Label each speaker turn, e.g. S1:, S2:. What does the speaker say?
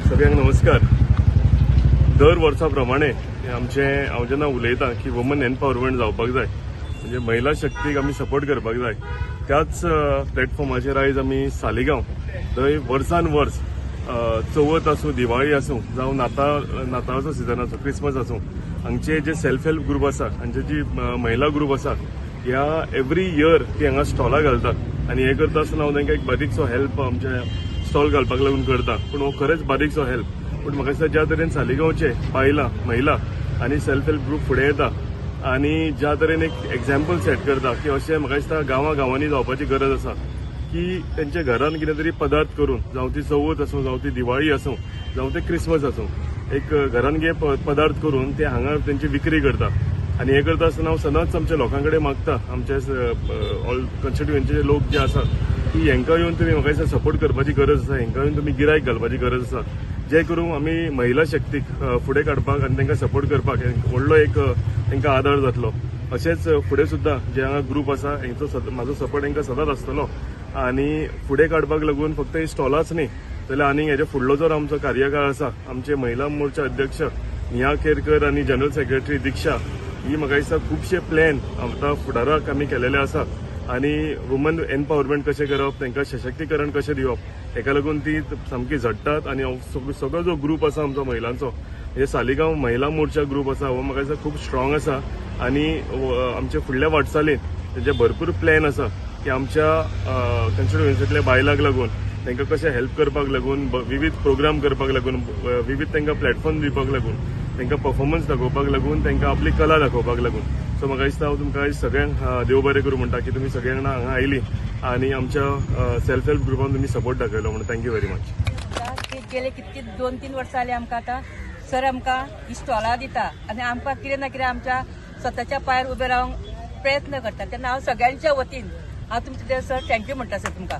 S1: सगळ्यांक नमस्कार. दर वर्सा प्रमाणे हांव जेन्ना उलयतां की वुमन एम्पावरमेंट जावपाक जाय, म्हणजे महिला शक्तीक आमी सपोर्ट करपाक जाय, त्याच प्लॅटफॉर्माचेर आयज आमी सालिगांव थंय वर्सान वर्स चवथ आसूं, दिवाळी आसूं, जावं नाताळाचो सिजन आसूं, क्रिसमस आसूं, हांगचे जे सेल्फ हेल्प ग्रुप आसा, हांचे जी महिला ग्रुप आसा, ह्या एवरी इयर ती हांगा स्टॉलां घालतात आनी हे करता आसतना हांव तांकां एक बारीकसो हेल्प आमचे स्टॉल घालपाक लागून करता. पूण हो खरेंच बारीकसो हेल्प. पूण म्हाका दिसता ज्या तरेन सालिगांवचे बायलां, महिला आनी सेल्फ हेल्प ग्रुप फुडें येता आनी ज्या तरेन एक एक्झाम्पल सेट करता की अशें म्हाका दिसता गांवांनी जावपाची गरज आसा की तेंच्या घरान कितें तरी पदार्थ करून, जावं ती चवथ आसूं, जावं ती दिवाळी आसूं, जावं ते क्रिसमस आसूं, एक घरान पदार्थ करून ते हांगा तेंची विक्री करता. आनी हे करता आसतना हांव सदांच आमच्या लोकां कडेन मागता, आमचे ऑल कॉन्स्टिट्युएन्सीचे लोक जे आसात की हांकां येवन तुमी म्हाका दिसता सपोर्ट करपाची गरज आसा, हांकां येवन तुमी गिरायक घालपाची गरज आसा, जे करून आमी महिला शक्तीक फुडें काडपाक आनी तांकां सपोर्ट करपाक व्हडलो एक तांकां आदार जातलो. अशेंच फुडें सुद्दां जे हांगा ग्रुप आसा हांचो म्हाजो सपोर्ट हांकां सदांच आसतलो आनी फुडें काडपाक लागून फक्त ही स्टॉलांच न्ही, जाल्यार आनीक हेजे फुडलो जो आमचो कार्यकाळ आसा, आमचे महिला मोर्चा अध्यक्ष नेहा केरकर आनी जनरल सेक्रेटरी दिक्षा, ही म्हाका दिसता खुबशे प्लॅन आतां फुडाराक आमी केलेले आसा आनी वुमन एम्पावरमेंट कशें करप, तांकां सशक्तीकरण कशें दिवप, हेका लागून ती सामकी झडटात. आनी सगळो जो ग्रुप आसा आमचो महिलांचो, हे सालिगांव महिला मोर्चा ग्रुप आसा, हो म्हाका दिसता खूब स्ट्रॉंग आसा आनी आमच्या फुडल्या वाटचालीन तेजे भरपूर प्लॅन आसा की आमच्या कॉन्स्टिट्युएन्सींतल्या बायलांक लागून तांकां कशें हेल्प करपाक लागून, विविध प्रोग्राम करपाक लागून, विविध तांकां प्लॅटफॉर्म दिवपाक लागून, तांकां परफॉर्मन्स दाखोवपाक लागून, तांकां आपली कला दाखोवपाक लागून. सो म्हाका दिसता हांव तुमकां सगळ्यांक देव बरें करूं म्हणटा की तुमी सगळीं जाणां हांगा आयलीं आनी आमच्या सेल्फ हेल्प ग्रुपान तुमी सपोर्ट दाखयलो म्हणून थँक्यू व्हेरी मच.
S2: गेले कितके 2-3 वर्सां जालीं आमकां आतां सर आमकां ही स्टॉलां दिता आनी आमकां कितें ना कितें आमच्या स्वताच्या पांयार उबे रावंक प्रयत्न करता. तेन्ना हांव सगळ्यांच्या वतीन हांव तुमचे सर थँक्यू म्हणटा सर तुमकां.